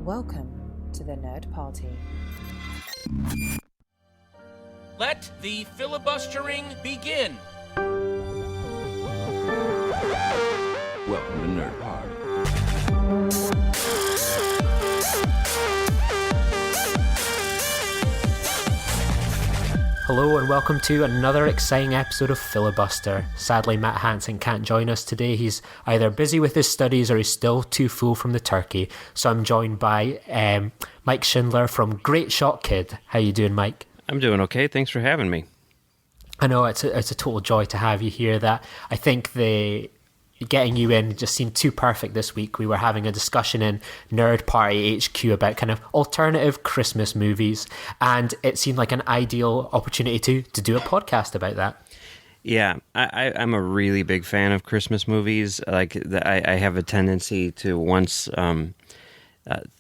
Welcome to the Nerd Party. Let the filibustering begin. Welcome to Nerd Party. Hello and welcome to another exciting episode of Filibuster. Sadly, Matt Hansen can't join us today. He's either busy with his studies or he's still too full from the turkey. So I'm joined by Mike Schindler from Great Shot Kid. How you doing, Mike? I'm doing okay. Thanks for having me. I know it's a total joy to have you here. That I think getting you in just seemed too perfect this week. We were having a discussion in Nerd Party HQ about kind of alternative Christmas movies, and it seemed like an ideal opportunity to do a podcast about that. Yeah, I'm a really big fan of Christmas movies. I have a tendency to once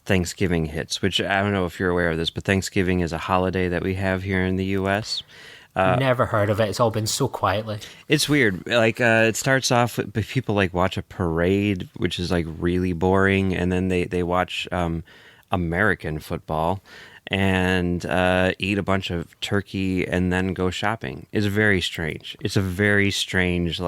Thanksgiving hits, which I don't know if you're aware of this, but Thanksgiving is a holiday that we have here in the U.S. Never heard of it. It's all been so quietly. It's weird. It starts off with people watch a parade, which is really boring, and then they watch American football and eat a bunch of turkey and then go shopping. It's very strange. It's a very strange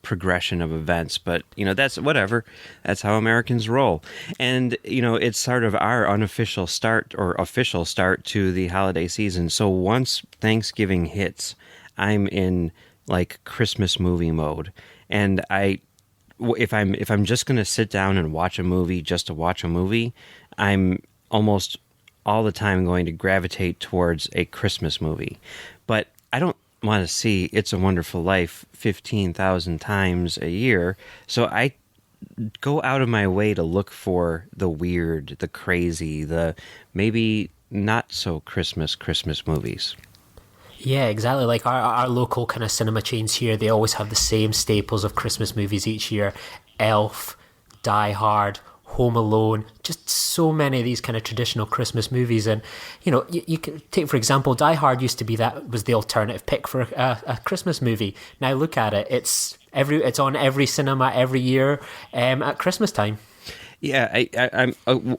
progression of events, but that's whatever. That's how Americans roll. And it's sort of our unofficial start or official start to the holiday season. So once Thanksgiving hits, I'm in Christmas movie mode. And if I'm just going to sit down and watch a movie just to watch a movie, I'm almost all the time going to gravitate towards a Christmas movie. But I don't want to see It's a Wonderful Life 15,000 times a year, so I go out of my way to look for the weird, the crazy, the maybe not so Christmas movies. Yeah, exactly. Like our local kind of cinema chains here, they always have the same staples of Christmas movies each year. Elf, Die Hard, Home Alone, just so many of these kind of traditional Christmas movies. And you can take, for example, Die Hard used to be was the alternative pick for a Christmas movie. Now look at it, it's on every cinema every year at Christmas time. Yeah, I'm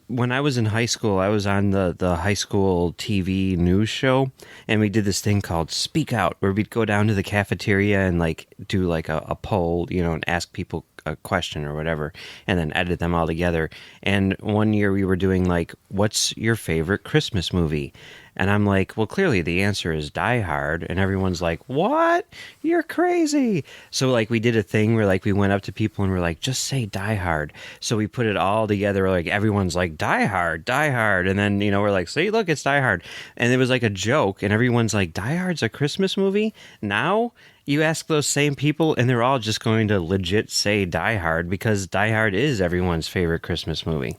when I was in high school, I was on the high school TV news show, and we did this thing called Speak Out, where we'd go down to the cafeteria and do a poll, and ask people a question or whatever, and then edit them all together. And one year we were doing what's your favorite Christmas movie? And I'm like, well, clearly the answer is Die Hard. And everyone's like, what? You're crazy. So we did a thing where we went up to people and we're like, just say Die Hard. So we put it all together. Everyone's like, Die Hard, Die Hard. And then, we're like, see, look, it's Die Hard. And it was a joke. And everyone's like, Die Hard's a Christmas movie? Now you ask those same people and they're all just going to legit say Die Hard because Die Hard is everyone's favorite Christmas movie.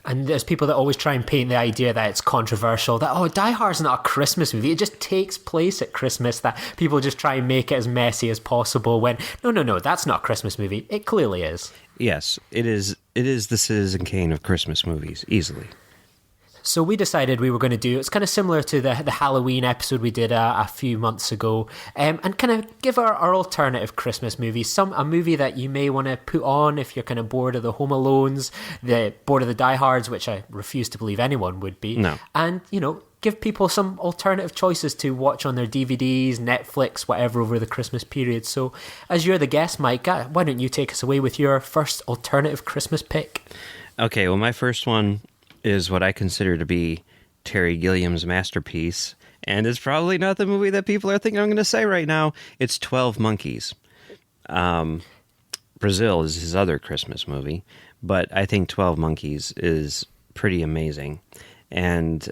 And there's people that always try and paint the idea that it's controversial, that, Die Hard's not a Christmas movie, it just takes place at Christmas, that people just try and make it as messy as possible when, no, that's not a Christmas movie. It clearly is. Yes, it is. It is the Citizen Kane of Christmas movies, easily. So we decided we were going to do, it's kind of similar to the Halloween episode we did a few months ago, and kind of give our alternative Christmas movies, a movie that you may want to put on if you're kind of bored of the Home Alones, bored of the Die Hards, which I refuse to believe anyone would be. No. And, give people some alternative choices to watch on their DVDs, Netflix, whatever, over the Christmas period. So as you're the guest, Mike, why don't you take us away with your first alternative Christmas pick? Okay, well, my first one is what I consider to be Terry Gilliam's masterpiece, and it's probably not the movie that people are thinking I'm going to say right now. It's 12 Monkeys. Brazil is his other Christmas movie, but I think 12 Monkeys is pretty amazing. And,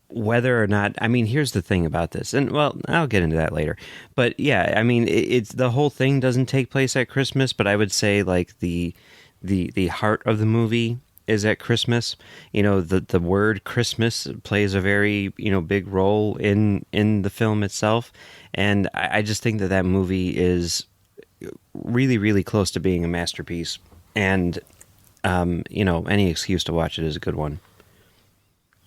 whether or not, here's the thing about this, and well, I'll get into that later. But yeah, it's the whole thing doesn't take place at Christmas, but I would say the heart of the movie is at Christmas. The word Christmas plays a very, big role in the film itself. And I just think that movie is really, really close to being a masterpiece. And, any excuse to watch it is a good one.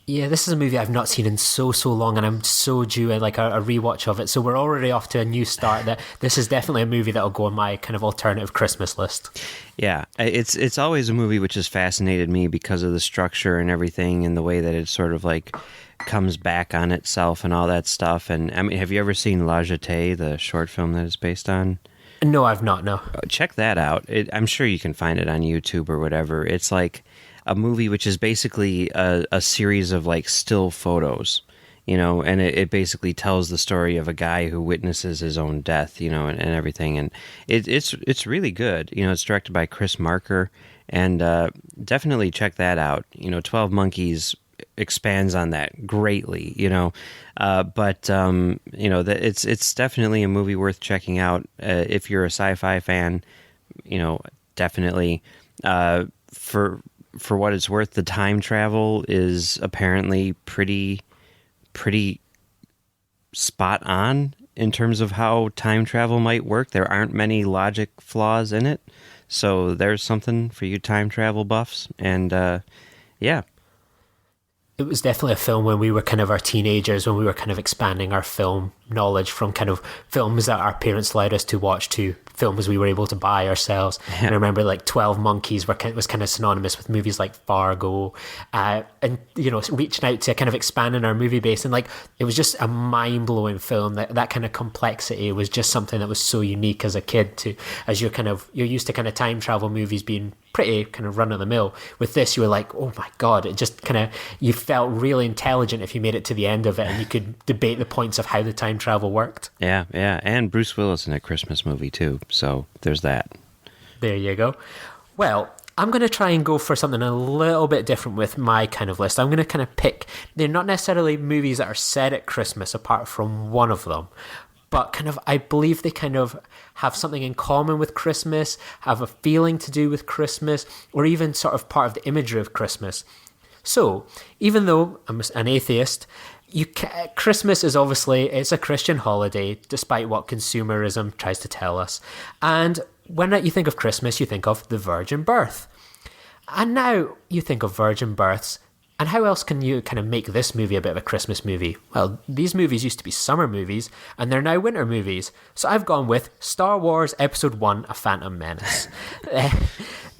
Yeah, this is a movie I've not seen in so long, and I'm so due like a rewatch of it. So we're already off to a new start. That this is definitely a movie that'll go on my kind of alternative Christmas list. Yeah, it's always a movie which has fascinated me because of the structure and everything, and the way that it sort of like comes back on itself and all that stuff. And I mean, have you ever seen La Jetée, the short film that it's based on? No, I've not. No. Check that out. I'm sure you can find it on YouTube or whatever. It's like a movie which is basically a series of like still photos, and it basically tells the story of a guy who witnesses his own death, and everything. And it's really good. It's directed by Chris Marker, and definitely check that out. 12 Monkeys expands on that greatly, but it's definitely a movie worth checking out if you're a sci-fi fan. Definitely. For what it's worth, the time travel is apparently pretty spot on in terms of how time travel might work. There aren't many logic flaws in it, so there's something for you time travel buffs. And yeah. It was definitely a film when we were kind of our teenagers, when we were kind of expanding our film knowledge from kind of films that our parents allowed us to watch to films we were able to buy ourselves. Yeah. And I remember like 12 Monkeys was kind of synonymous with movies like Fargo, and reaching out to kind of expanding our movie base. And like it was just a mind-blowing film. That kind of complexity was just something that was so unique as a kid as you're used to kind of time travel movies being pretty kind of run-of-the-mill. With this, you were like, oh my God, it just kind of, you felt really intelligent if you made it to the end of it, and you could debate the points of how the time travel worked. Yeah, and Bruce Willis in a Christmas movie too, so there's that. There you go. Well, I'm going to try and go for something a little bit different with my kind of list. I'm going to kind of pick, they're not necessarily movies that are set at Christmas apart from one of them, but kind of, I believe they kind of have something in common with Christmas, have a feeling to do with Christmas, or even sort of part of the imagery of Christmas. So, even though I'm an atheist, Christmas is obviously, it's a Christian holiday, despite what consumerism tries to tell us. And when you think of Christmas, you think of the virgin birth. And now you think of virgin births, and how else can you kind of make this movie a bit of a Christmas movie? Well, these movies used to be summer movies, and they're now winter movies. So I've gone with Star Wars Episode 1, A Phantom Menace.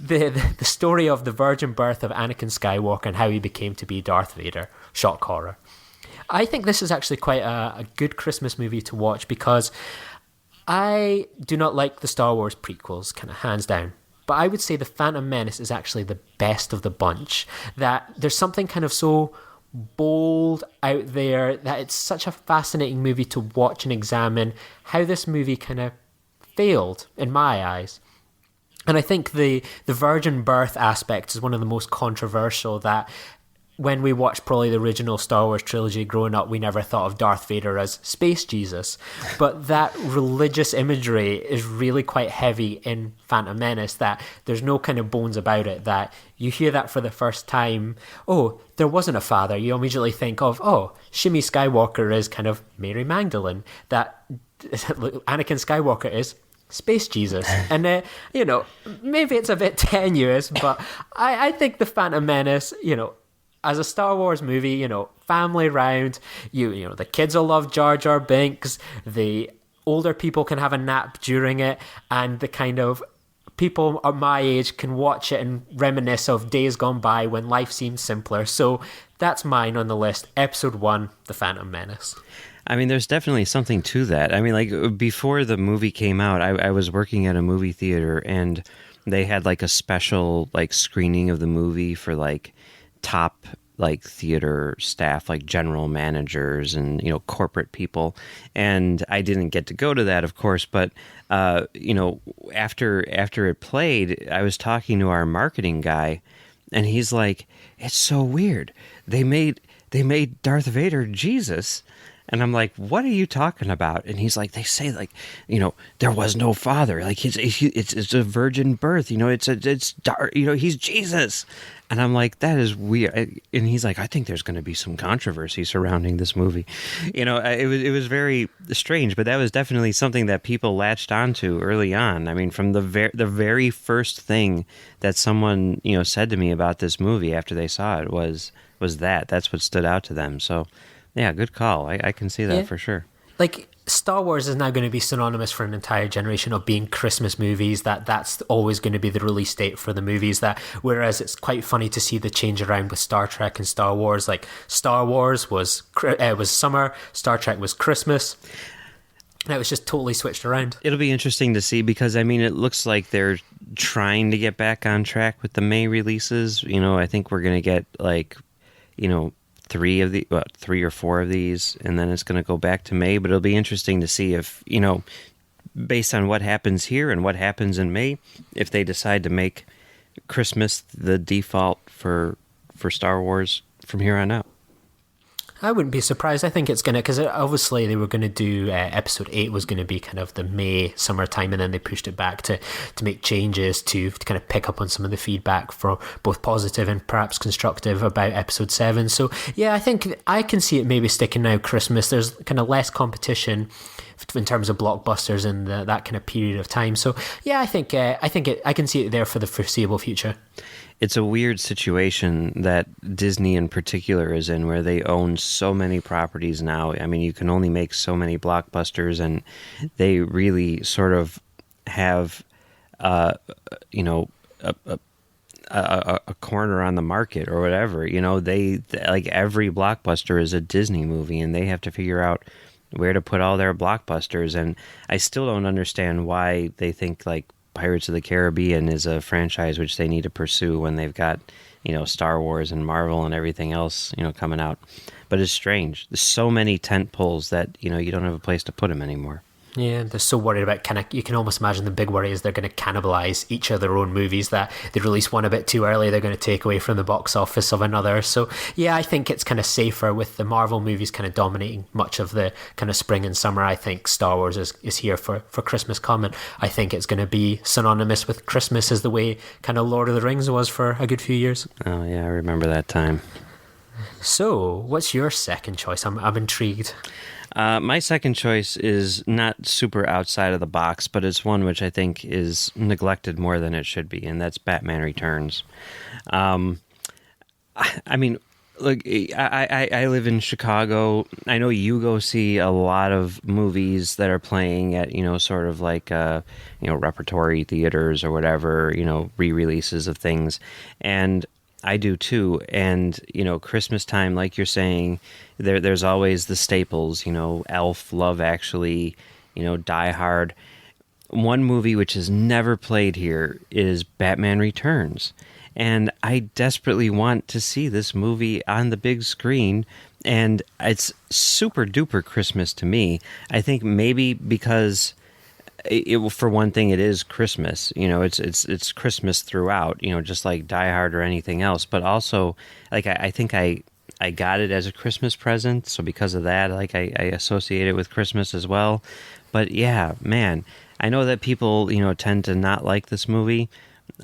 The story of the virgin birth of Anakin Skywalker and how he became to be Darth Vader. Shock horror. I think this is actually quite a good Christmas movie to watch because I do not like the Star Wars prequels, kind of hands down. But I would say The Phantom Menace is actually the best of the bunch. That there's something kind of so bold out there that it's such a fascinating movie to watch and examine how this movie kind of failed in my eyes. And I think the virgin birth aspect is one of the most controversial. That when we watched probably the original Star Wars trilogy growing up, we never thought of Darth Vader as Space Jesus. But that religious imagery is really quite heavy in Phantom Menace, that there's no kind of bones about it, that you hear that for the first time, oh, there wasn't a father. You immediately think of, oh, Shmi Skywalker is kind of Mary Magdalene, that Anakin Skywalker is Space Jesus. And, maybe it's a bit tenuous, but I think The Phantom Menace, as a Star Wars movie, family round, the kids will love Jar Jar Binks, the older people can have a nap during it, and the kind of people of my age can watch it and reminisce of days gone by when life seemed simpler. So that's mine on the list. Episode 1, The Phantom Menace. I mean, there's definitely something to that. I mean, like, before the movie came out, I was working at a movie theater, and they had, like, a special, like, screening of the movie for, like, top, like, theater staff, like general managers and, corporate people. And I didn't get to go to that, of course, but, after it played, I was talking to our marketing guy, and he's like, it's so weird. They made Darth Vader Jesus. And I'm like, what are you talking about? And he's like, they say, like, there was no father. Like, it's a virgin birth. It's dark. He's Jesus. And I'm like, that is weird. And he's like, I think there's going to be some controversy surrounding this movie. It was very strange, but that was definitely something that people latched onto early on. I mean, from the very first thing that someone, said to me about this movie after they saw it was that's what stood out to them. So, yeah, good call. I can see that for sure. Like, Star Wars is now going to be synonymous for an entire generation of being Christmas movies. That's always going to be the release date for the movies. Whereas it's quite funny to see the change around with Star Trek and Star Wars. Like, Star Wars was summer, Star Trek was Christmas. And it was just totally switched around. It'll be interesting to see because, I mean, it looks like they're trying to get back on track with the May releases. I think we're going to get, like, 3 or 4 of these, and then it's going to go back to May. But it'll be interesting to see if, based on what happens here and what happens in May, if they decide to make Christmas the default for Star Wars from here on out. I wouldn't be surprised. I think it's going to, because obviously they were going to do, episode 8 was going to be kind of the May summertime, and then they pushed it back to make changes to kind of pick up on some of the feedback for both positive and perhaps constructive about episode 7. So yeah, I think I can see it maybe sticking now Christmas. There's kind of less competition in terms of blockbusters in that kind of period of time. So yeah, I can see it there for the foreseeable future. It's a weird situation that Disney in particular is in, where they own so many properties now. I mean, you can only make so many blockbusters, and they really sort of have, a corner on the market or whatever. They like every blockbuster is a Disney movie, and they have to figure out where to put all their blockbusters. And I still don't understand why they think like Pirates of the Caribbean is a franchise which they need to pursue when they've got, Star Wars and Marvel and everything else, coming out. But it's strange. There's so many tent poles that, you don't have a place to put them anymore. Yeah, they're so worried about you can almost imagine the big worry is they're going to cannibalize each of their own movies, that they release one a bit too early, they're going to take away from the box office of another. So yeah, I think it's kind of safer with the Marvel movies kind of dominating much of the kind of spring and summer. I think Star Wars is here for Christmas come, and I think it's going to be synonymous with Christmas as the way kind of Lord of the Rings was for a good few years. Oh yeah, I remember that time. So what's your second choice? I'm intrigued. My second choice is not super outside of the box, but it's one which I think is neglected more than it should be, and that's Batman Returns. I mean, look, I live in Chicago. I know you go see a lot of movies that are playing at, sort of like, repertory theaters or whatever, re-releases of things. And I do too. And, Christmas time, like you're saying, there's always the staples, Elf, Love Actually, Die Hard. One movie which is never played here is Batman Returns. And I desperately want to see this movie on the big screen. And it's super duper Christmas to me. I think maybe because for one thing, it is Christmas. It's Christmas throughout. Just like Die Hard or anything else. But also, like I think I got it as a Christmas present, so because of that, like I associate it with Christmas as well. But yeah, man, I know that people tend to not like this movie.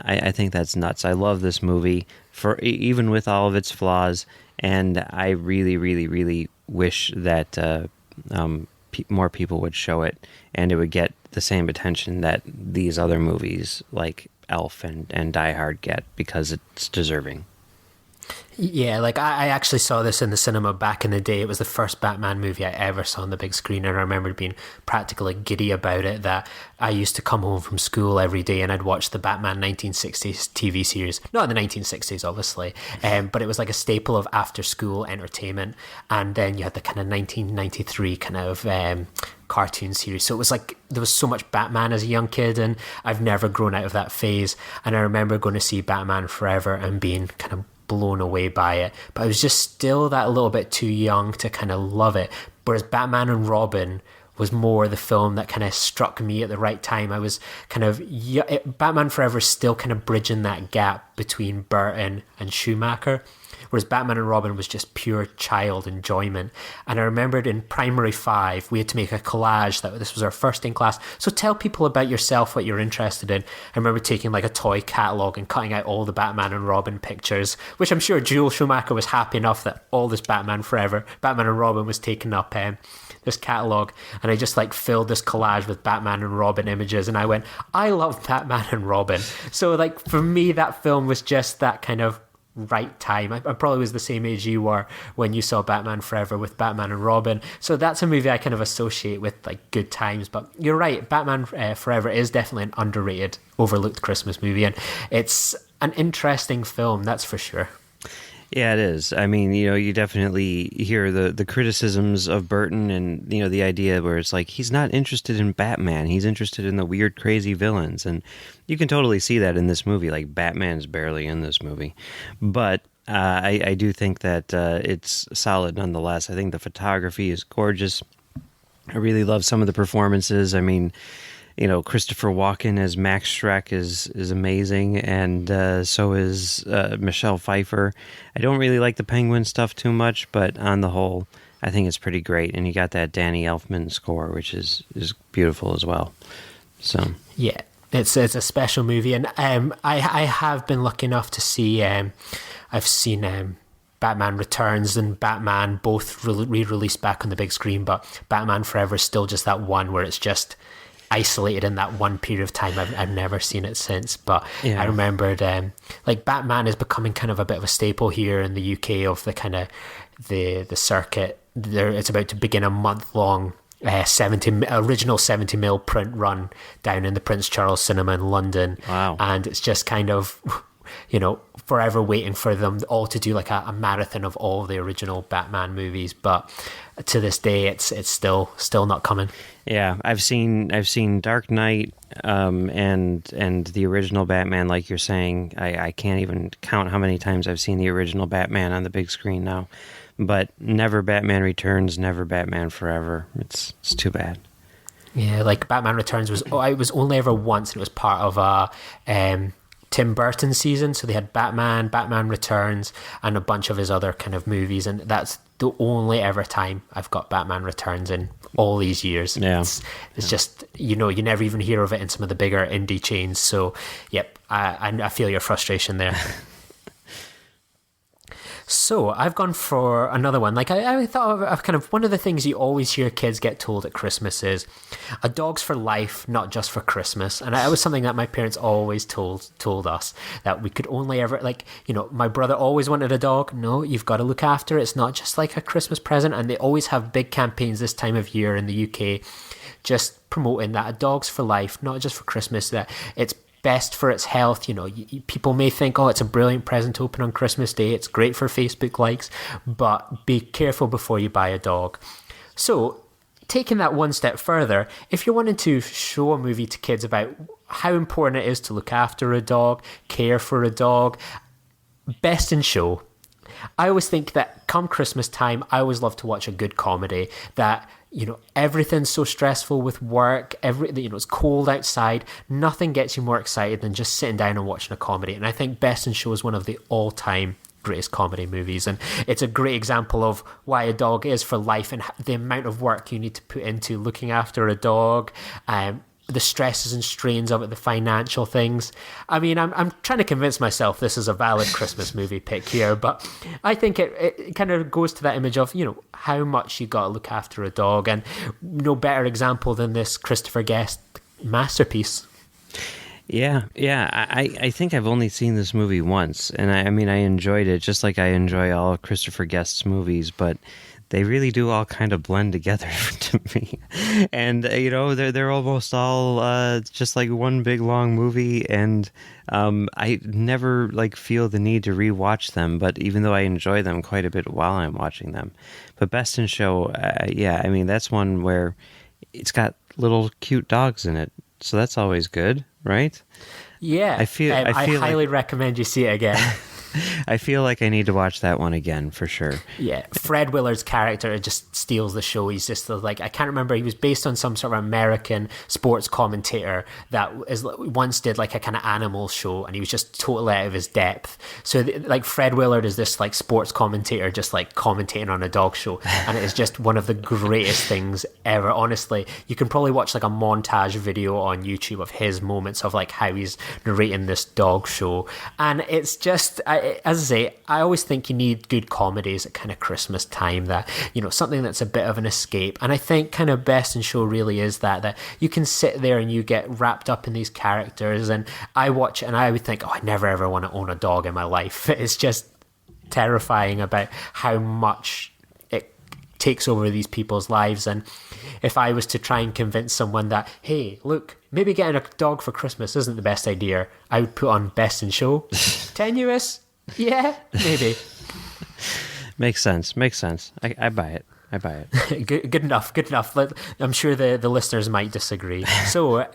I think that's nuts. I love this movie for even with all of its flaws, and I really, really, really wish that more people would show it, and it would get the same attention that these other movies like Elf and Die Hard get, because it's deserving. Yeah, like I actually saw this in the cinema back in the day. It was the first Batman movie I ever saw on the big screen, and I remember being practically giddy about it, that I used to come home from school every day and I'd watch the Batman 1960s TV series. Not in the 1960s, obviously, but it was like a staple of after-school entertainment. And then you had the kind of 1993 kind of cartoon series. So it was like there was so much Batman as a young kid, and I've never grown out of that phase. And I remember going to see Batman Forever and being kind of blown away by it, but I was just still that little bit too young to kind of love it. Whereas Batman and Robin was more the film that kind of struck me at the right time. I was kind of Batman Forever is still kind of bridging that gap between Burton and Schumacher, whereas Batman and Robin was just pure child enjoyment. And I remembered in primary 5, we had to make a collage that this was our first day in class. So tell people about yourself, what you're interested in. I remember taking like a toy catalogue and cutting out all the Batman and Robin pictures, which I'm sure Joel Schumacher was happy enough that all this Batman and Robin was taken up this catalogue, and I just like filled this collage with Batman and Robin images, and I went, I love Batman and Robin. So like for me, that film was just that kind of right time. I probably was the same age you were when you saw Batman Forever with Batman and Robin. So that's a movie I kind of associate with like good times. But you're right, Batman Forever is definitely an underrated, overlooked Christmas movie, and it's an interesting film, that's for sure. Yeah, it is. I mean, you definitely hear the criticisms of Burton and, the idea where it's like, he's not interested in Batman. He's interested in the weird, crazy villains. And you can totally see that in this movie. Like, Batman's barely in this movie. But I do think that it's solid nonetheless. I think the photography is gorgeous. I really love some of the performances. I mean, Christopher Walken as Max Schreck is amazing, and so is Michelle Pfeiffer. I don't really like the Penguin stuff too much, but on the whole, I think it's pretty great. And you got that Danny Elfman score, which is beautiful as well. So yeah, it's a special movie, and I have been lucky enough to see. I've seen Batman Returns and Batman both re-released back on the big screen, but Batman Forever is still just that one where it's just isolated in that one period of time. I've never seen it since, but yeah. I remembered like Batman is becoming kind of a bit of a staple here in the UK of the kind of the circuit. It's about to begin a month-long original 70mm print run down in the Prince Charles Cinema in London. Wow. And it's just kind of forever waiting for them all to do like a marathon of all the original Batman movies, but to this day it's still not coming. Yeah, I've seen Dark Knight and the original Batman, like you're saying. I can't even count how many times I've seen the original Batman on the big screen now, but never Batman Returns, never Batman Forever. It's too bad. Yeah, like Batman Returns was only ever once, and it was part of a Tim Burton season, so they had Batman Returns, and a bunch of his other kind of movies, and that's the only ever time I've got Batman Returns in all these years. Yeah. It's just, you never even hear of it in some of the bigger indie chains, so yep, I feel your frustration there. So I've gone for another one. Like I thought of kind of one of the things you always hear kids get told at Christmas is a dog's for life, not just for Christmas. And that was something that my parents always told us, that we could only ever, like, my brother always wanted a dog. No, you've got to look after it. It's not just like a Christmas present. And they always have big campaigns this time of year in the UK just promoting that a dog's for life, not just for Christmas, that it's best for its health. People may think, oh, it's a brilliant present to open on Christmas Day, it's great for Facebook likes, but be careful before you buy a dog. So taking that one step further, if you're wanting to show a movie to kids about how important it is to look after a dog, care for a dog, Best in Show. I always think that come Christmas time, I always love to watch a good comedy that, everything's so stressful with work, it's cold outside, nothing gets you more excited than just sitting down and watching a comedy. And I think Best in Show is one of the all-time greatest comedy movies, and it's a great example of why a dog is for life and the amount of work you need to put into looking after a dog, the stresses and strains of it, the financial things. I mean, I'm trying to convince myself this is a valid Christmas movie pick here, but I think it kind of goes to that image of, how much you got to look after a dog, and no better example than this Christopher Guest masterpiece. Yeah. I think I've only seen this movie once, and I mean, I enjoyed it just like I enjoy all of Christopher Guest's movies, but they really do all kind of blend together to me. And, they're almost all just like one big long movie. And I never feel the need to rewatch them. But even though I enjoy them quite a bit while I'm watching them. But Best in Show, I mean, that's one where it's got little cute dogs in it. So that's always good, right? Yeah. I highly recommend you see it again. I feel like I need to watch that one again for sure. Yeah, Fred Willard's character just steals the show. He's just like, I can't remember, he was based on some sort of American sports commentator that once did like a kind of animal show, and he was just totally out of his depth. So like Fred Willard is this like sports commentator just like commentating on a dog show, and it is just one of the greatest things ever. Honestly, you can probably watch like a montage video on YouTube of his moments of like how he's narrating this dog show, and it's just, as I say, I always think you need good comedies at kind of Christmas time, that, you know, something that's a bit of an escape. And I think kind of Best in Show really is that you can sit there and you get wrapped up in these characters, and I watch it and I would think, oh, I never ever want to own a dog in my life. It's just terrifying about how much it takes over these people's lives. And if I was to try and convince someone that, hey, look, maybe getting a dog for Christmas isn't the best idea, I would put on Best in Show. Tenuous? Yeah, maybe. Makes sense. I buy it. Good enough. I'm sure the listeners might disagree. So,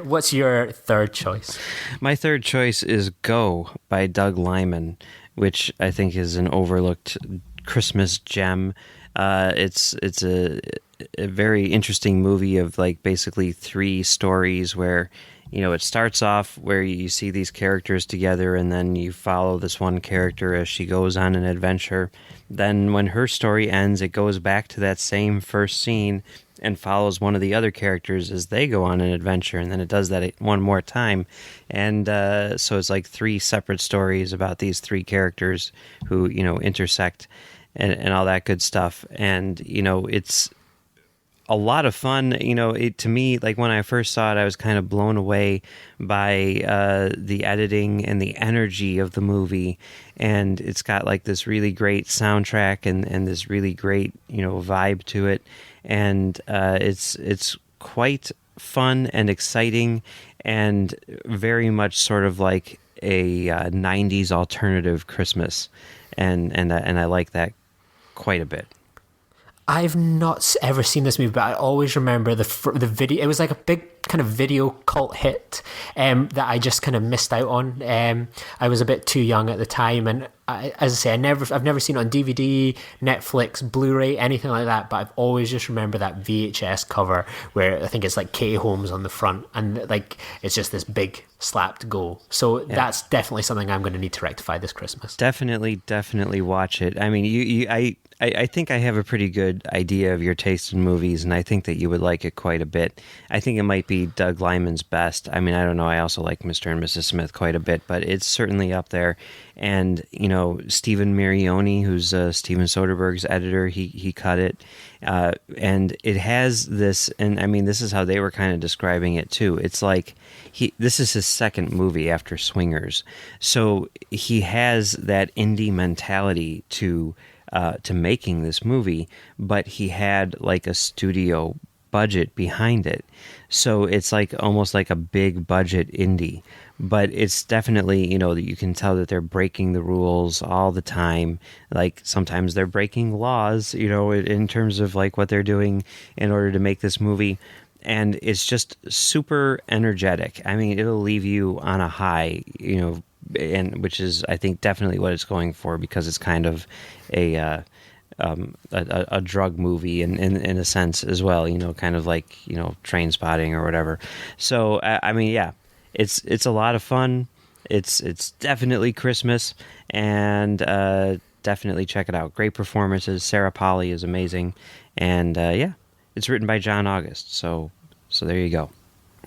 what's your third choice? My third choice is Go by Doug Liman, which I think is an overlooked Christmas gem. It's a very interesting movie of like basically three stories where, you know, it starts off where you see these characters together, and then you follow this one character as she goes on an adventure. Then when her story ends, it goes back to that same first scene and follows one of the other characters as they go on an adventure, and then it does that one more time. And so it's like three separate stories about these three characters who, you know, intersect and all that good stuff. And, you know, it's a lot of fun. You know, to me, like when I first saw it, I was kind of blown away by the editing and the energy of the movie. And it's got like this really great soundtrack and this really great, you know, vibe to it. And it's quite fun and exciting, and very much sort of like a 90s alternative Christmas. And I like that quite a bit. I've not ever seen this movie, but I always remember the video. It was like a big kind of video cult hit that I just kind of missed out on. I was a bit too young at the time, and as I say, I've never seen it on DVD, Netflix, Blu-ray, anything like that. But I've always just remember that VHS cover where I think it's like Katie Holmes on the front, and like it's just this big slapped go. So yeah, that's definitely something I'm going to need to rectify this Christmas. Definitely watch it. I mean, I think I have a pretty good idea of your taste in movies, and I think that you would like it quite a bit. I think it might be Doug Liman's best. I mean, I don't know. I also like Mr. and Mrs. Smith quite a bit, but it's certainly up there. And, you know, Stephen Marioni, who's Steven Soderbergh's editor, he cut it. And it has this, and I mean, this is how they were kind of describing it too. It's like this is his second movie after Swingers. So he has that indie mentality to making this movie, but he had like a studio budget behind it. So it's like almost like a big budget indie, but it's definitely, you know, that you can tell that they're breaking the rules all the time. Like sometimes they're breaking laws, you know, in terms of like what they're doing in order to make this movie. And it's just super energetic. I mean, it'll leave you on a high, you know, and which is, I think, definitely what it's going for, because it's kind of a drug movie in a sense as well, you know, kind of like, you know, Train Spotting or whatever. So I mean, yeah, it's a lot of fun. It's definitely Christmas, and definitely check it out. Great performances. Sarah Polley is amazing, and yeah, it's written by John August. So there you go.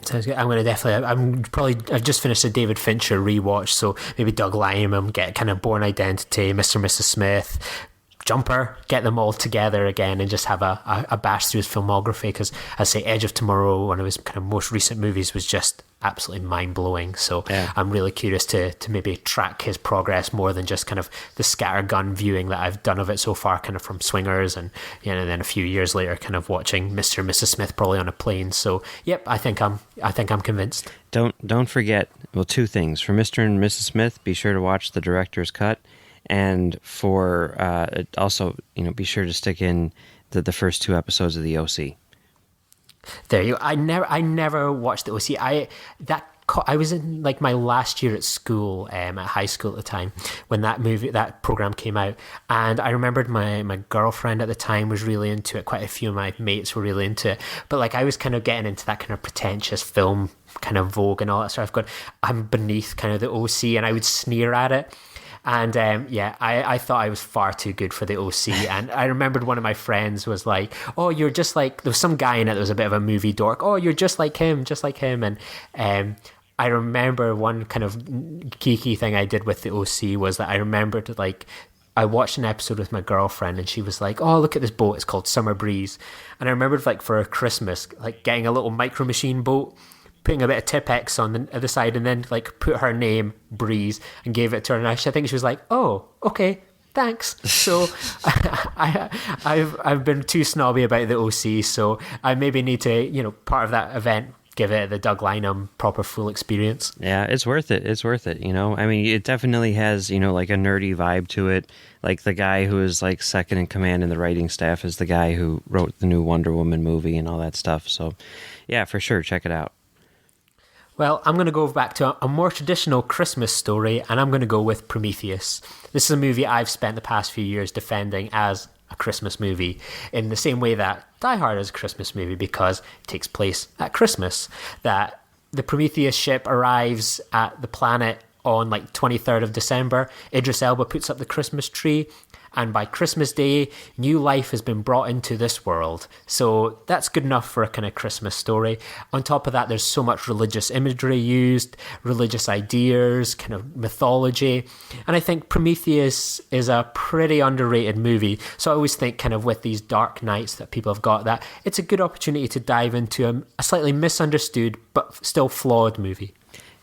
Sounds good. I've just finished a David Fincher rewatch, so maybe Doug Liman, get kind of Born Identity, Mr. and Mrs. Smith, Jumper, get them all together again and just have a bash through his filmography, because I say Edge of Tomorrow, one of his kind of most recent movies, was just absolutely mind-blowing. So yeah, I'm really curious to maybe track his progress more than just kind of the scattergun viewing that I've done of it so far, kind of from Swingers, and, you know, then a few years later kind of watching Mr. and Mrs. Smith probably on a plane. So yep, I think I'm convinced. Don't forget, well, two things. For Mr. and Mrs. Smith, be sure to watch the director's cut. And for also, you know, be sure to stick in the first two episodes of the OC. There you go. I never watched the OC. That I was in like my last year at school, at high school at the time, when that program came out, and I remembered my girlfriend at the time was really into it. Quite a few of my mates were really into it, but like I was kind of getting into that kind of pretentious film kind of Vogue and all that sort of. I'm beneath kind of the OC, and I would sneer at it. And I thought I was far too good for the OC. And I remembered one of my friends was like, "Oh, you're just like," there was some guy in it that was a bit of a movie dork. "Oh, you're just like him, just like him." And I remember one kind of geeky thing I did with the OC was that I remembered like I watched an episode with my girlfriend, and she was like, "Oh, look at this boat. It's called Summer Breeze." And I remembered like for Christmas, like getting a little micro machine boat, putting a bit of Tipex on the other side, and then like put her name Breeze and gave it to her. And I think she was like, "Oh, okay, thanks." So I've been too snobby about the OC, so I maybe need to, part of that event, give it the Doug Lynam proper full experience. Yeah, it's worth it. It's worth it. I mean, it definitely has, like a nerdy vibe to it. Like the guy who is like second in command in the writing staff is the guy who wrote the new Wonder Woman movie and all that stuff. So yeah, for sure. Check it out. Well, I'm going to go back to a more traditional Christmas story, and I'm going to go with Prometheus. This is a movie I've spent the past few years defending as a Christmas movie, in the same way that Die Hard is a Christmas movie because it takes place at Christmas. That the Prometheus ship arrives at the planet on like 23rd of December. Idris Elba puts up the Christmas tree, and by Christmas Day, new life has been brought into this world. So that's good enough for a kind of Christmas story. On top of that, there's so much religious imagery used, religious ideas, kind of mythology. And I think Prometheus is a pretty underrated movie. So I always think kind of with these dark nights that people have got, that it's a good opportunity to dive into a slightly misunderstood but still flawed movie.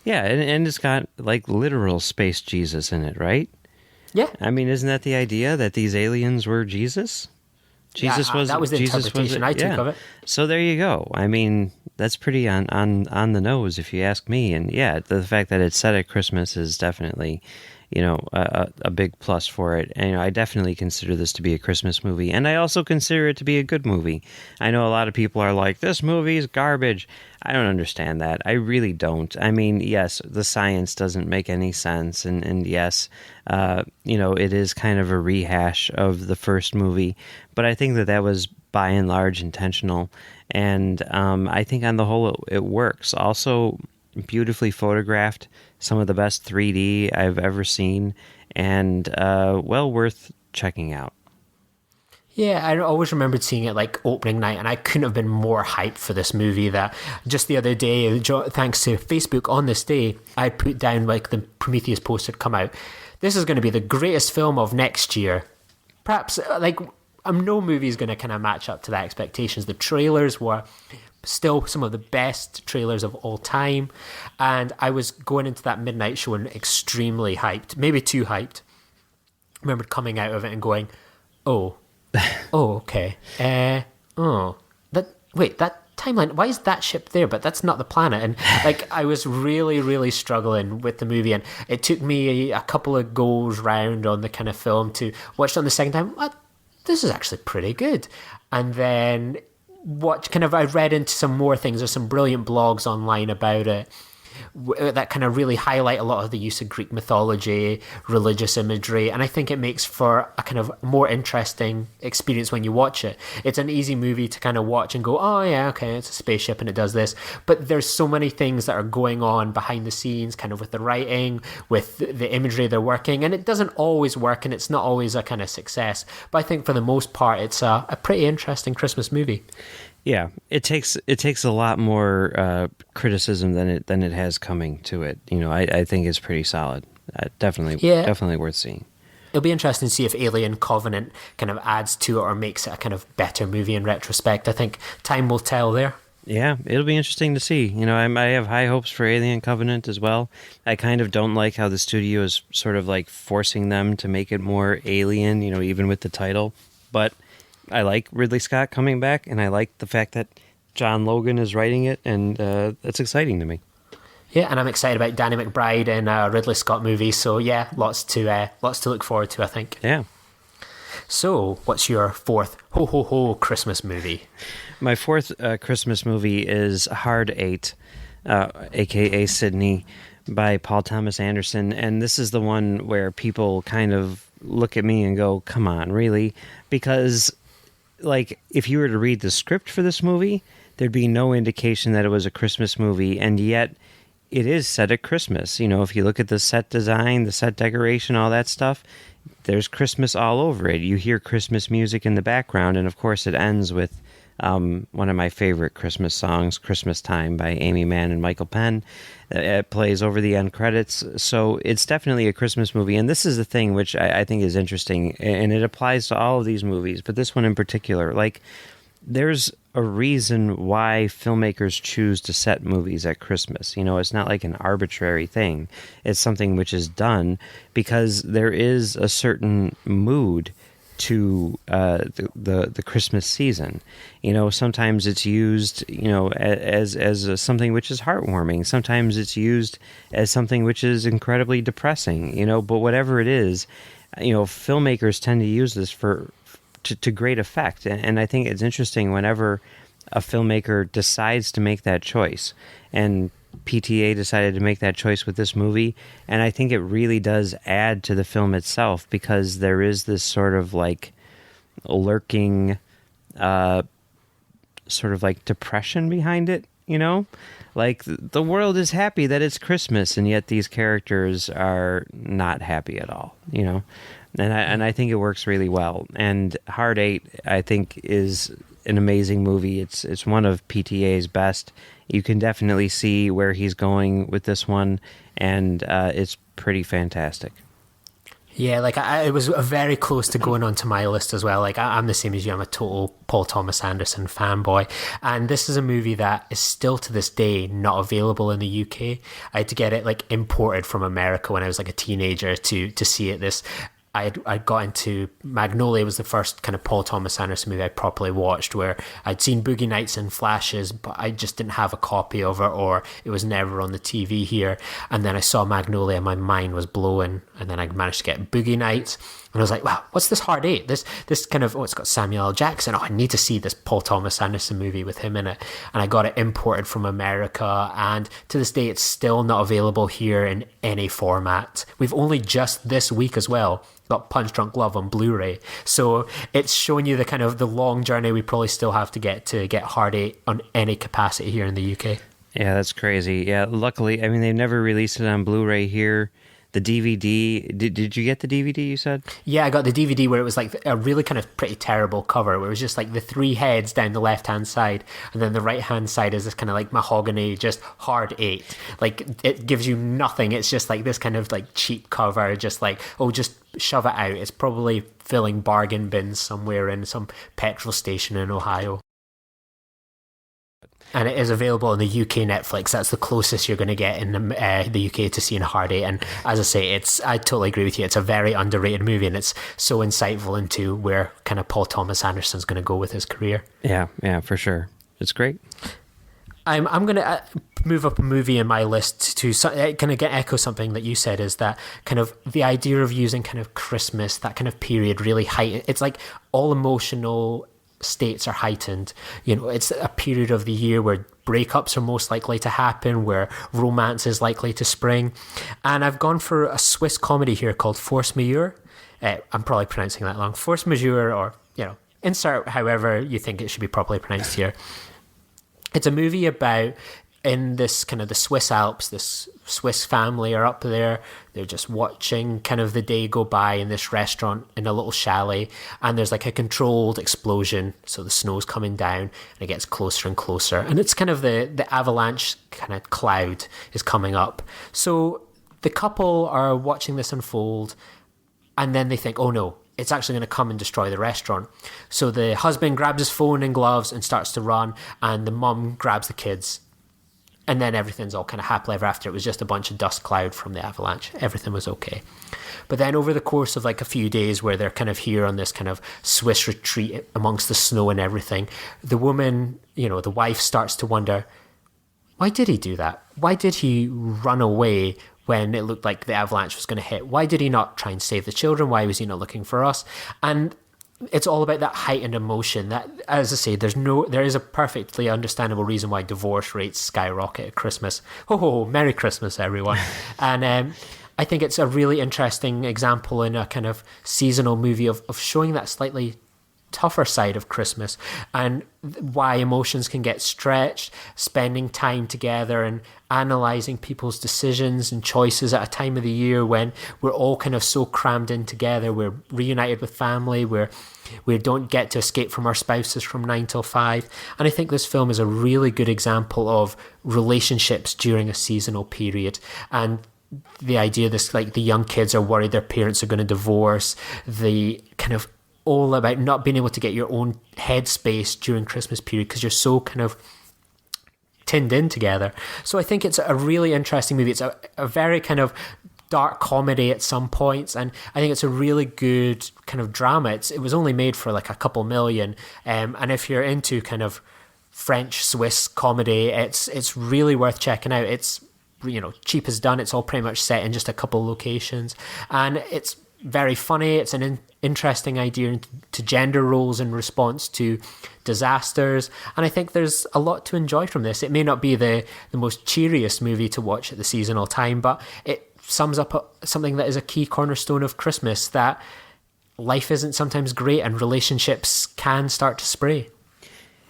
Yeah, and it's got like literal space Jesus in it, right? Yeah. I mean, isn't that the idea that these aliens were Jesus? That was the interpretation I took of it. So there you go. I mean, that's pretty on the nose, if you ask me. And yeah, the fact that it's set at Christmas is definitely, a big plus for it. And I definitely consider this to be a Christmas movie, and I also consider it to be a good movie. I know a lot of people are like, "This movie is garbage." I don't understand that. I really don't. I mean, yes, the science doesn't make any sense, and yes, it is kind of a rehash of the first movie, but I think that was by and large intentional, and I think on the whole it works. Also, beautifully photographed, some of the best 3D I've ever seen, and well worth checking out. Yeah, I always remembered seeing it like opening night, and I couldn't have been more hyped for this movie. That just the other day, thanks to Facebook, on this day, I put down like the Prometheus poster had come out. This is going to be the greatest film of next year. Perhaps like no movie is going to kind of match up to that expectations. The trailers were still some of the best trailers of all time, and I was going into that midnight showing extremely hyped, maybe too hyped. I remember coming out of it and going, "Oh, okay. That timeline, why is that ship there? But that's not the planet." And like, I was really, really struggling with the movie, and it took me a couple of goes round on the kind of film to watch it on the second time. This is actually pretty good. And then I read into some more things. There's some brilliant blogs online about it that kind of really highlight a lot of the use of Greek mythology, religious imagery, and I think it makes for a kind of more interesting experience when you watch it. It's an easy movie to kind of watch and go, "Oh yeah, okay, it's a spaceship and it does this," but there's so many things that are going on behind the scenes, kind of with the writing, with the imagery they're working, and it doesn't always work, and it's not always a kind of success, but I think for the most part it's a pretty interesting Christmas movie. Yeah, it takes a lot more criticism than it has coming to it. I think it's pretty solid. Definitely worth seeing. It'll be interesting to see if Alien Covenant kind of adds to it or makes it a kind of better movie in retrospect. I think time will tell there. Yeah, it'll be interesting to see. I have high hopes for Alien Covenant as well. I kind of don't like how the studio is sort of like forcing them to make it more alien, even with the title. But I like Ridley Scott coming back, and I like the fact that John Logan is writing it, and that's exciting to me. Yeah, and I'm excited about Danny McBride in a Ridley Scott movie, so yeah, lots to look forward to, I think. Yeah. So, what's your fourth ho-ho-ho Christmas movie? My fourth Christmas movie is Hard 8. aka Sydney, by Paul Thomas Anderson. And this is the one where people kind of look at me and go, come on, really? Because, like, if you were to read the script for this movie, there'd be no indication that it was a Christmas movie, and yet it is set at Christmas. You know, if you look at the set design, the set decoration, all that stuff, there's Christmas all over it. You hear Christmas music in the background, and of course it ends with one of my favorite Christmas songs, Christmas Time by Amy Mann and Michael Penn. It plays over the end credits. So it's definitely a Christmas movie. And this is the thing which I think is interesting, and it applies to all of these movies, but this one in particular. Like, there's a reason why filmmakers choose to set movies at Christmas. You know, it's not like an arbitrary thing. It's something which is done because there is a certain mood to the Christmas season. You know, sometimes it's used, you know, as something which is heartwarming. Sometimes it's used as something which is incredibly depressing. You know, but whatever it is, you know, filmmakers tend to use this to great effect. And I think it's interesting whenever a filmmaker decides to make that choice. And PTA decided to make that choice with this movie, and I think it really does add to the film itself, because there is this sort of like lurking sort of like depression behind it, you know? Like, the world is happy that it's Christmas, and yet these characters are not happy at all, you know? And I think it works really well. And Hard Eight, I think, is an amazing movie. It's one of PTA's best. You can definitely see where he's going with this one, and it's pretty fantastic. Yeah, like it was very close to going onto my list as well. Like I'm the same as you. I'm a total Paul Thomas Anderson fanboy, and this is a movie that is still to this day not available in the UK. I had to get it like imported from America when I was like a teenager to see it. I got into Magnolia. Was the first kind of Paul Thomas Anderson movie I properly watched, where I'd seen Boogie Nights and flashes, but I just didn't have a copy of it, or it was never on the TV here. And then I saw Magnolia, my mind was blown, and then I managed to get Boogie Nights, and I was like, wow, what's this Hard Eight? This kind of, it's got Samuel L. Jackson. Oh, I need to see this Paul Thomas Anderson movie with him in it. And I got it imported from America, and to this day, it's still not available here in any format. We've only just this week as well got Punch Drunk Love on Blu-ray. So it's showing you the kind of the long journey we probably still have to get Hard Eight on any capacity here in the UK. Yeah, that's crazy. Yeah, luckily, I mean, they've never released it on Blu-ray here. The DVD, did you get the DVD, you said? Yeah, I got the DVD where it was like a really kind of pretty terrible cover, where it was just like the three heads down the left-hand side, and then the right-hand side is this kind of like mahogany, just Hard Eight. Like, it gives you nothing. It's just like this kind of like cheap cover, just like, oh, just shove it out. It's probably filling bargain bins somewhere in some petrol station in Ohio. And it is available on the UK Netflix. That's the closest you're going to get in the UK to seeing Hard Eight. And as I say, I totally agree with you. It's a very underrated movie, and it's so insightful into where kind of Paul Thomas Anderson's going to go with his career. Yeah, for sure. It's great. I'm going to move up a movie in my list to kind of echo something that you said, is that kind of the idea of using kind of Christmas, that kind of period, really heightened. It's like all emotional states are heightened. You know, it's a period of the year where breakups are most likely to happen, where romance is likely to spring. And I've gone for a Swiss comedy here called Force Majeure. I'm probably pronouncing that wrong. Force Majeure, or, you know, insert however you think it should be properly pronounced here. It's a movie about, in this kind of the Swiss Alps, this Swiss family are up there. They're just watching kind of the day go by in this restaurant in a little chalet, and there's like a controlled explosion. So the snow's coming down, and it gets closer and closer. And it's kind of the avalanche kind of cloud is coming up. So the couple are watching this unfold, and then they think, oh no, it's actually going to come and destroy the restaurant. So the husband grabs his phone and gloves and starts to run, and the mum grabs the kids. And then everything's all kind of happily ever after. It was just a bunch of dust cloud from the avalanche. Everything was okay. But then over the course of like a few days where they're kind of here on this kind of Swiss retreat amongst the snow and everything, the woman, you know, the wife starts to wonder, why did he do that? Why did he run away when it looked like the avalanche was going to hit? Why did he not try and save the children? Why was he not looking for us? And it's all about that heightened emotion. That, as I say, there is a perfectly understandable reason why divorce rates skyrocket at Christmas. Merry Christmas, everyone! And I think it's a really interesting example in a kind of seasonal movie of showing that slightly tougher side of Christmas and why emotions can get stretched, spending time together and analysing people's decisions and choices at a time of the year when we're all kind of so crammed in together. We're reunited with family, we don't get to escape from our spouses from 9 till 5. And I think this film is a really good example of relationships during a seasonal period. And the idea this, like, the young kids are worried their parents are going to divorce, the kind of all about not being able to get your own headspace during Christmas period because you're so kind of tinned in together. So I think it's a really interesting movie. It's a very kind of dark comedy at some points, and I think it's a really good kind of drama. It was only made for like a couple million, and if you're into kind of French Swiss comedy, it's really worth checking out. It's, you know, cheap as done. It's all pretty much set in just a couple locations, and it's very funny. It's an interesting idea to gender roles in response to disasters, and I think there's a lot to enjoy from this. It may not be the most cheeriest movie to watch at the seasonal time, but it sums up something that is a key cornerstone of Christmas, that life isn't sometimes great and relationships can start to spray.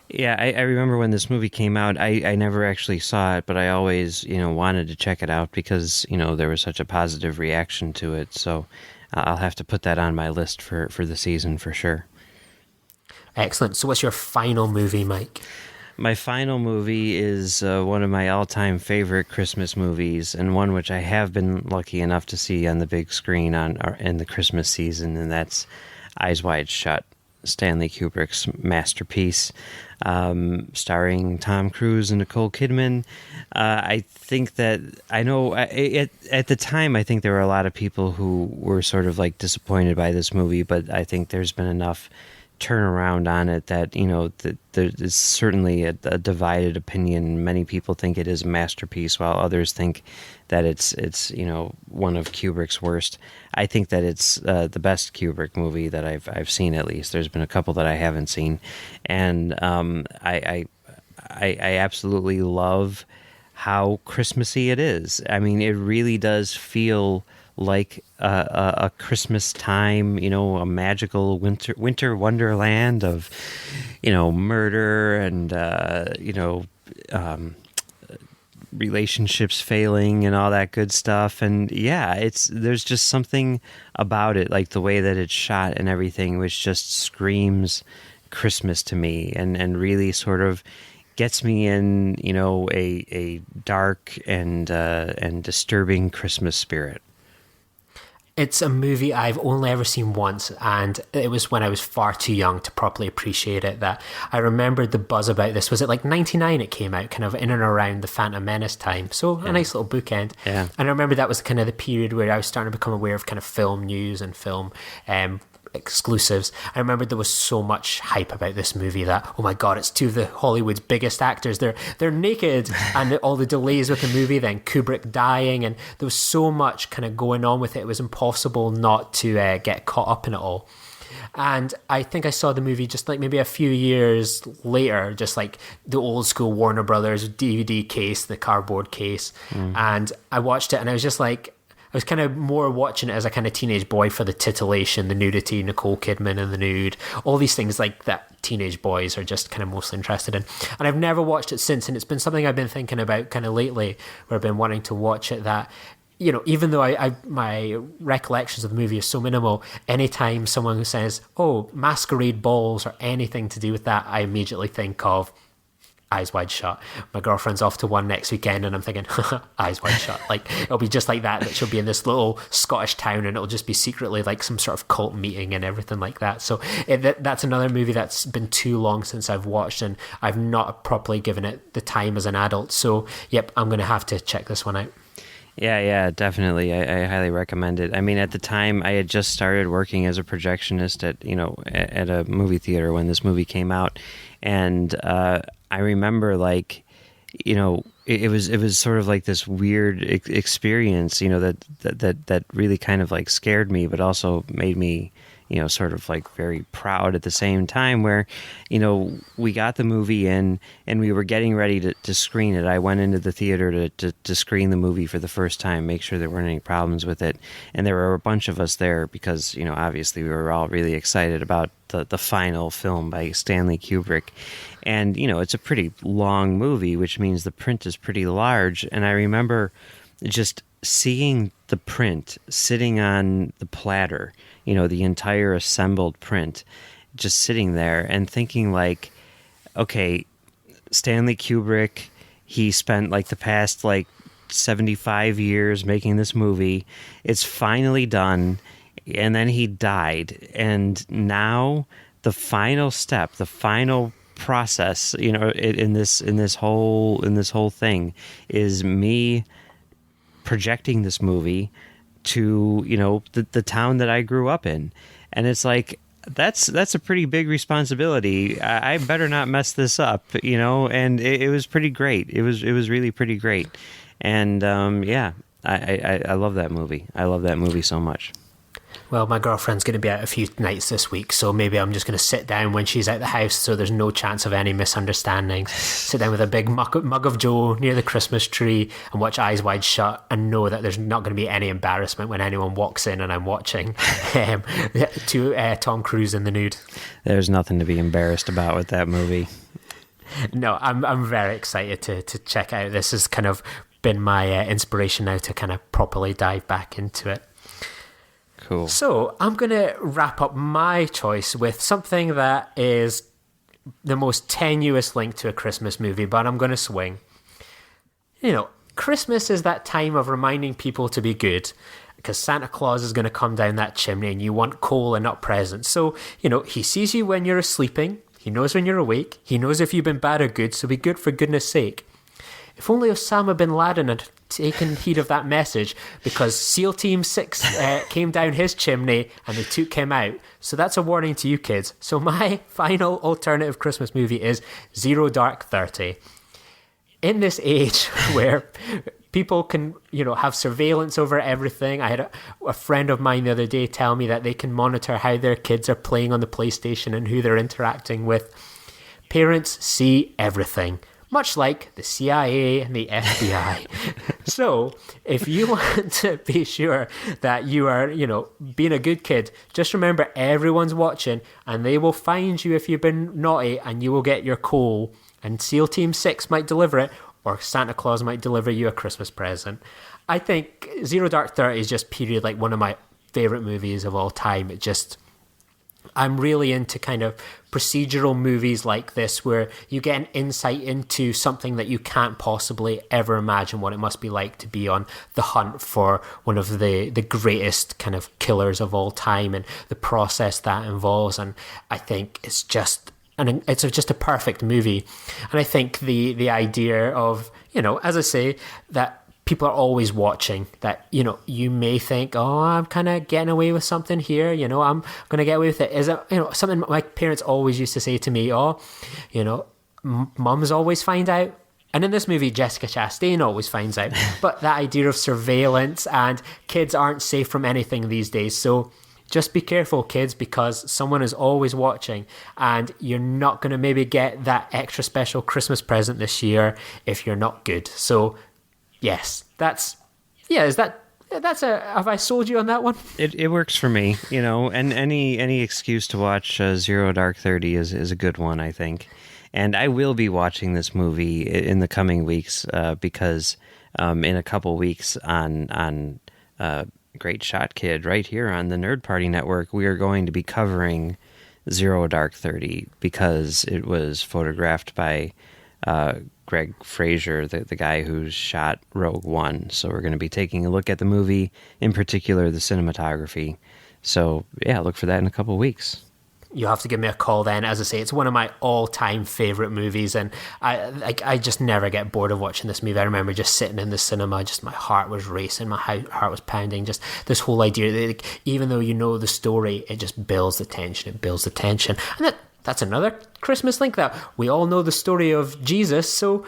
Yeah, I remember when this movie came out, I never actually saw it, but I always, wanted to check it out because, there was such a positive reaction to it. So I'll have to put that on my list for the season for sure. Excellent. So what's your final movie, Mike? My final movie is one of my all-time favorite Christmas movies, and one which I have been lucky enough to see on the big screen in the Christmas season, and that's Eyes Wide Shut, Stanley Kubrick's masterpiece, starring Tom Cruise and Nicole Kidman. I think that, I know at the time, I think there were a lot of people who were sort of like disappointed by this movie, but I think there's been enough turnaround on it that, that there is certainly a divided opinion. Many people think it is a masterpiece, while others think that it's one of Kubrick's worst. I think that it's the best Kubrick movie that I've seen. At least there's been a couple that I haven't seen, and I absolutely love how Christmassy it is. I mean, it really does feel like a Christmas time, a magical winter wonderland of, murder and, relationships failing and all that good stuff. And yeah, there's just something about it, like the way that it's shot and everything, which just screams Christmas to me and really sort of gets me in, a dark and disturbing Christmas spirit. It's a movie I've only ever seen once, and it was when I was far too young to properly appreciate it that I remembered the buzz about this. Was it like 99 it came out, kind of in and around the Phantom Menace time? So a nice little bookend. Yeah. And I remember that was kind of the period where I was starting to become aware of kind of film news and film exclusives. I remember there was so much hype about this movie that, oh my god, it's two of the Hollywood's biggest actors, they're naked, and all the delays with the movie, then Kubrick dying, and there was so much kind of going on with it. It was impossible not to get caught up in it all. And I think I saw the movie just like maybe a few years later, just like the old school Warner Brothers DVD case, the cardboard case, and I watched it and I was just like, I was kind of more watching it as a kind of teenage boy for the titillation, the nudity, Nicole Kidman and the nude, all these things like that teenage boys are just kind of mostly interested in. And I've never watched it since, and it's been something I've been thinking about kind of lately, where I've been wanting to watch it, that, even though my recollections of the movie is so minimal, anytime someone says, oh, masquerade balls or anything to do with that, I immediately think of Eyes Wide Shut. My girlfriend's off to one next weekend and I'm thinking, Eyes Wide Shut. Like, it'll be just like that she'll be in this little Scottish town and it'll just be secretly like some sort of cult meeting and everything like that. So that's another movie that's been too long since I've watched, and I've not properly given it the time as an adult. So, yep, I'm going to have to check this one out. Yeah, definitely. I highly recommend it. I mean, at the time, I had just started working as a projectionist at a movie theater when this movie came out, and I remember, like, it was sort of like this weird experience, that really kind of like scared me, but also made me, sort of like very proud at the same time, where, we got the movie in and we were getting ready to screen it. I went into the theater to screen the movie for the first time, make sure there weren't any problems with it. And there were a bunch of us there because, obviously we were all really excited about the final film by Stanley Kubrick. And, it's a pretty long movie, which means the print is pretty large. And I remember just seeing the print sitting on the platter, the entire assembled print, just sitting there and thinking like, okay, Stanley Kubrick, he spent like the past 75 years making this movie. It's finally done. And then he died. And now the final step, the final process, in this whole thing is me projecting this movie to the town that I grew up in. And it's like that's a pretty big responsibility. I better not mess this up, and it was pretty great. It was really pretty great. And I love that movie. I love that movie so much. Well, my girlfriend's going to be out a few nights this week, so maybe I'm just going to sit down when she's out the house so there's no chance of any misunderstandings. Sit down with a big mug of Joe near the Christmas tree and watch Eyes Wide Shut and know that there's not going to be any embarrassment when anyone walks in and I'm watching Tom Cruise in the nude. There's nothing to be embarrassed about with that movie. No, I'm very excited to check out. This has kind of been my inspiration now to kind of properly dive back into it. Cool. So I'm going to wrap up my choice with something that is the most tenuous link to a Christmas movie, but I'm going to swing. Christmas is that time of reminding people to be good, because Santa Claus is going to come down that chimney and you want coal and not presents. So, he sees you when you're sleeping, he knows when you're awake, he knows if you've been bad or good, so be good for goodness sake. If only Osama bin Laden had taken heed of that message, because SEAL Team 6 came down his chimney and they took him out. So that's a warning to you kids. So my final alternative Christmas movie is Zero Dark 30. In this age where people can, have surveillance over everything, I had a friend of mine the other day tell me that they can monitor how their kids are playing on the PlayStation and who they're interacting with. Parents see everything, much like the CIA and the FBI. So if you want to be sure that you are, being a good kid, just remember everyone's watching and they will find you if you've been naughty and you will get your coal. And SEAL Team 6 might deliver it, or Santa Claus might deliver you a Christmas present. I think Zero Dark 30 is just period like one of my favorite movies of all time. I'm really into kind of procedural movies like this where you get an insight into something that you can't possibly ever imagine what it must be like to be on the hunt for one of the greatest kind of killers of all time and the process that involves. And I think it's just a perfect movie. And I think the idea of, as I say, that people are always watching, that, you may think, oh, I'm kind of getting away with something here, I'm going to get away with it. Is it, something my parents always used to say to me, mums always find out. And in this movie, Jessica Chastain always finds out. But that idea of surveillance and kids aren't safe from anything these days. So just be careful, kids, because someone is always watching and you're not going to maybe get that extra special Christmas present this year if you're not good. So yes, have I sold you on that one? It works for me, and any excuse to watch Zero Dark 30 is a good one, I think. And I will be watching this movie in the coming weeks because in a couple weeks on Great Shot Kid right here on the Nerd Party Network, we are going to be covering Zero Dark 30 because it was photographed by Greg Fraser, the guy who shot Rogue One. So we're going to be taking a look at the movie, in particular the cinematography. So yeah, look for that in a couple of weeks. You have to give me a call then. As I say, it's one of my all-time favorite movies, and I just never get bored of watching this movie. I remember just sitting in the cinema, just my heart was racing, my heart was pounding. Just this whole idea that even though you know the story, it just builds the tension. And that's another Christmas link, that we all know the story of Jesus. So,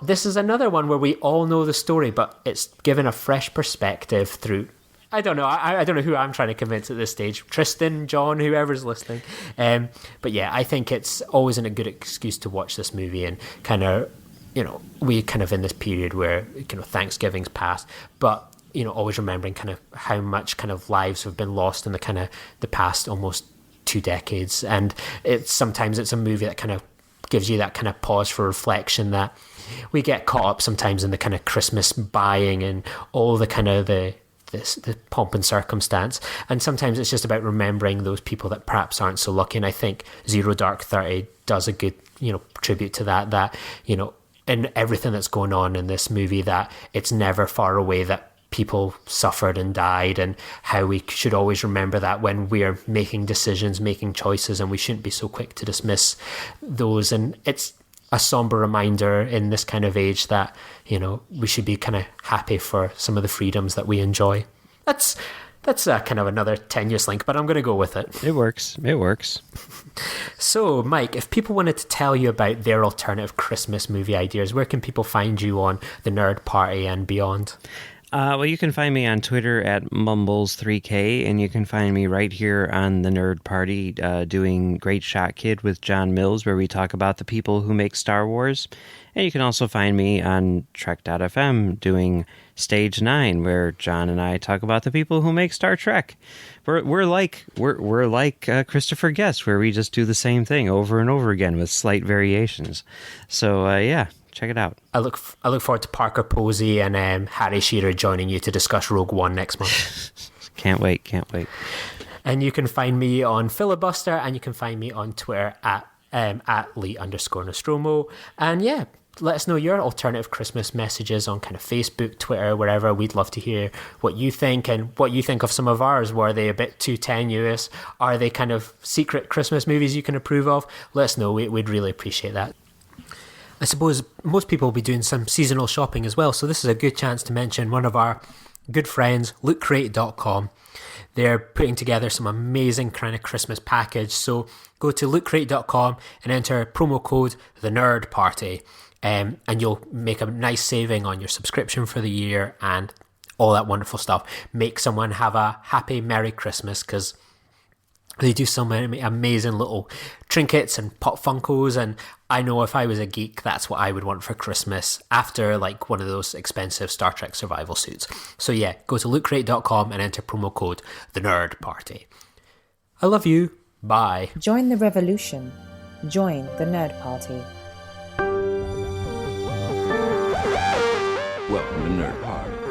this is another one where we all know the story, but it's given a fresh perspective through I don't know. I don't know who I'm trying to convince at this stage. Tristan, John, whoever's listening. But yeah, I think it's always a good excuse to watch this movie and kind of, we kind of in this period where, Thanksgiving's passed, but, always remembering kind of how much kind of lives have been lost in the past almost 2 decades. And sometimes it's a movie that kind of gives you that kind of pause for reflection, that we get caught up sometimes in the kind of Christmas buying and all the kind of the pomp and circumstance, and sometimes it's just about remembering those people that perhaps aren't so lucky. And I think Zero Dark 30 does a good tribute to that in everything that's going on in this movie, that it's never far away that people suffered and died, and how we should always remember that when we're making decisions, making choices, and we shouldn't be so quick to dismiss those. And it's a somber reminder in this kind of age that, we should be kind of happy for some of the freedoms that we enjoy. That's kind of another tenuous link, but I'm going to go with it. It works. So, Mike, if people wanted to tell you about their alternative Christmas movie ideas, where can people find you on the Nerd Party and beyond? Well, you can find me on Twitter at Mumbles3K, and you can find me right here on the Nerd Party doing Great Shot Kid with John Mills, where we talk about the people who make Star Wars. And you can also find me on Trek.fm doing Stage 9, where John and I talk about the people who make Star Trek. We're like Christopher Guest, where we just do the same thing over and over again with slight variations. So, yeah. Check it out. I look forward to Parker Posey and Harry Shearer joining you to discuss Rogue One next month. Can't wait. And you can find me on Filibuster, and you can find me on Twitter at Lee_Nostromo. And yeah, let us know your alternative Christmas messages on kind of Facebook, Twitter, wherever. We'd love to hear what you think and what you think of some of ours. Were they a bit too tenuous? Are they kind of secret Christmas movies you can approve of? Let us know. We'd really appreciate that. I suppose most people will be doing some seasonal shopping as well, so this is a good chance to mention one of our good friends, lootcrate.com. They're putting together some amazing kind of Christmas package, so go to lootcrate.com and enter promo code TheNerdParty, and you'll make a nice saving on your subscription for the year and all that wonderful stuff. Make someone have a happy, Merry Christmas, because they do so many amazing little trinkets and pop Funkos, and I know if I was a geek, that's what I would want for Christmas after like one of those expensive Star Trek survival suits. So yeah, go to lootcrate.com and enter promo code TheNerdParty. I love you. Bye. Join the revolution. Join the Nerd Party. Welcome to Nerd Party.